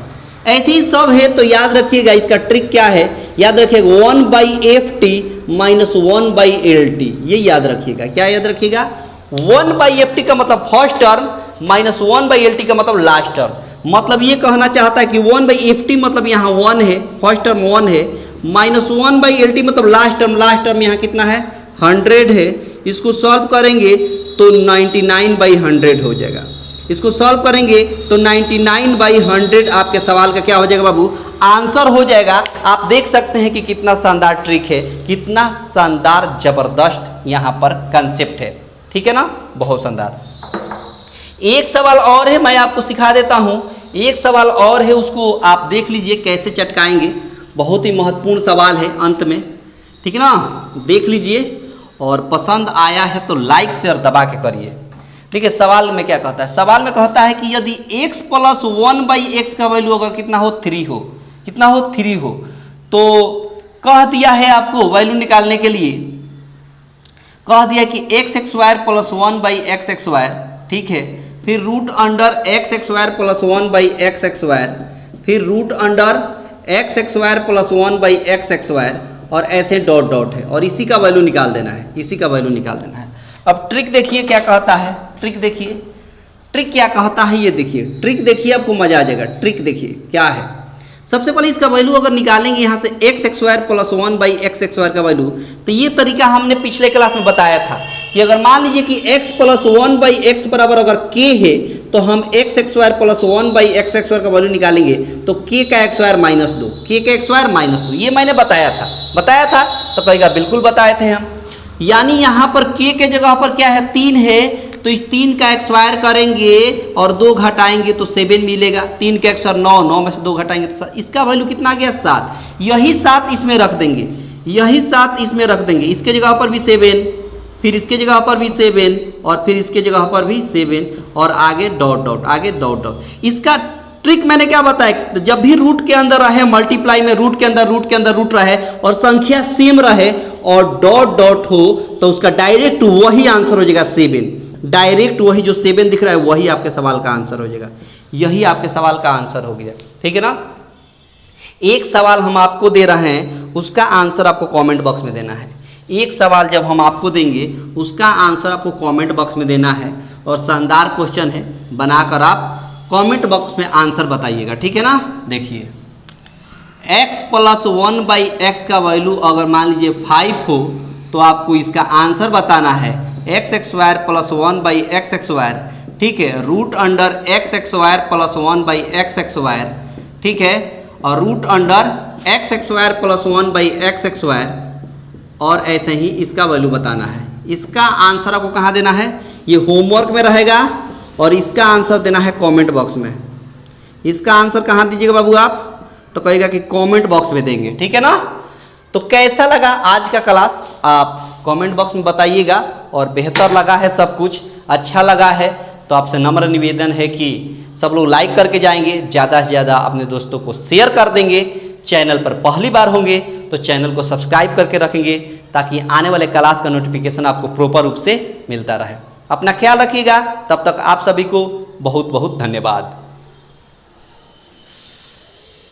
ऐसे ही सब है। तो याद रखिएगा, इसका ट्रिक क्या है? याद रखिएगा 1/ft माइनस 1/lt, ये याद रखिएगा। क्या याद रखिएगा? 1/ft का मतलब फर्स्ट टर्म, माइनस 1/lt का मतलब लास्ट टर्म। मतलब ये कहना चाहता है कि 1/ft मतलब यहाँ 1 है, फर्स्ट टर्म 1 है, माइनस 1/lt मतलब लास्ट टर्म यहाँ कितना है? 100 है। इसको सॉल्व करेंगे तो 99/100 हो जाएगा। इसको सॉल्व करेंगे तो 99/100 आपके सवाल का क्या हो जाएगा बाबू? आंसर हो जाएगा। आप देख सकते हैं कि कितना शानदार ट्रिक है, कितना शानदार जबरदस्त यहाँ पर कंसेप्ट है। ठीक है ना, बहुत शानदार। एक सवाल और है, मैं आपको सिखा देता हूँ। एक सवाल और है, उसको आप देख लीजिए कैसे चटकाएंगे। बहुत ही महत्वपूर्ण सवाल है अंत में, ठीक है ना, देख लीजिए। और पसंद आया है तो लाइक शेयर दबा के करिए। ठीक है, सवाल में क्या कहता है? सवाल में कहता है कि यदि x प्लस 1/x का वैल्यू अगर कितना हो? 3 हो। कितना हो 3 हो। तो कह दिया है आपको वैल्यू निकालने के लिए, कह दिया कि x² प्लस 1/x², ठीक है, फिर root under x² plus 1/x², फिर root under x² plus 1/x² और ऐसे डॉट डॉट है और इसी का वैल्यू निकाल देना है, इसी का वैल्यू निकाल देना है। अब ट्रिक देखिए क्या कहता है, ट्रिक देखिए, ट्रिक क्या कहता है ये देखिए, ट्रिक देखिए आपको मजा आ जाएगा। ट्रिक देखिए क्या है, सबसे पहले इसका वैल्यू अगर निकालेंगे यहाँ से x² प्लस 1/x² का वैल्यू, तो ये तरीका हमने पिछले क्लास में बताया था कि अगर मान लीजिए कि x प्लस 1/x बराबर अगर k है तो हम x² प्लस 1/x² का वैल्यू निकालेंगे तो k का x² माइनस 2, k का x² माइनस 2, ये मैंने बताया था तो कहेगा बिल्कुल बताए थे हम। यानी यहाँ पर k के जगह पर क्या है 3 है, तो इस 3 का x² करेंगे और 2 घटाएंगे तो 7 मिलेगा। 3 का x² 9, 9 में से 2 घटाएंगे तो इसका वैल्यू कितना आ गया 7। यही 7 इसमें रख देंगे, यही 7 इसमें रख देंगे, इसके जगह पर भी 7, फिर इसके जगह पर भी 7 और फिर इसके जगह पर भी 7 और आगे डॉट डॉट, आगे डॉट डॉट। इसका ट्रिक मैंने क्या बताया, जब भी रूट के अंदर रहे मल्टीप्लाई में रूट के अंदर रूट रहे और संख्या सेम रहे और डॉट डॉट हो तो उसका डायरेक्ट वही आंसर हो जाएगा 7। डायरेक्ट वही जो 7 दिख रहा है वही आपके सवाल का आंसर हो जाएगा, यही आपके सवाल का आंसर हो गया, ठीक है ना। एक सवाल हम आपको दे रहे हैं, उसका आंसर आपको कमेंट बॉक्स में देना है। एक सवाल जब हम आपको देंगे उसका आंसर आपको कमेंट बॉक्स में देना है और शानदार क्वेश्चन है, बनाकर आप कमेंट बॉक्स में आंसर बताइएगा, ठीक है ना। देखिए x प्लस 1/x का वैल्यू अगर मान लीजिए 5 हो तो आपको इसका आंसर बताना है x² प्लस 1/x², ठीक है, root under x² plus 1/x², ठीक है, और root under x² plus 1/x² और ऐसे ही इसका वैल्यू बताना है। इसका आंसर आपको कहाँ देना है, ये होमवर्क में रहेगा और इसका आंसर देना है कमेंट बॉक्स में। इसका आंसर कहाँ दीजिएगा बाबू आप, तो कहेगा कि कमेंट बॉक्स में देंगे, ठीक है ना। तो कैसा लगा आज का क्लास आप कमेंट बॉक्स में बताइएगा, और बेहतर लगा है सब कुछ अच्छा लगा है तो आपसे नम्र निवेदन है कि सब लोग लाइक करके जाएंगे, ज़्यादा से ज़्यादा अपने दोस्तों को शेयर कर देंगे। चैनल पर पहली बार होंगे तो चैनल को सब्सक्राइब करके रखेंगे ताकि आने वाले क्लास का नोटिफिकेशन आपको प्रॉपर रूप से मिलता रहे। अपना ख्याल रखिएगा, तब तक आप सभी को बहुत बहुत धन्यवाद।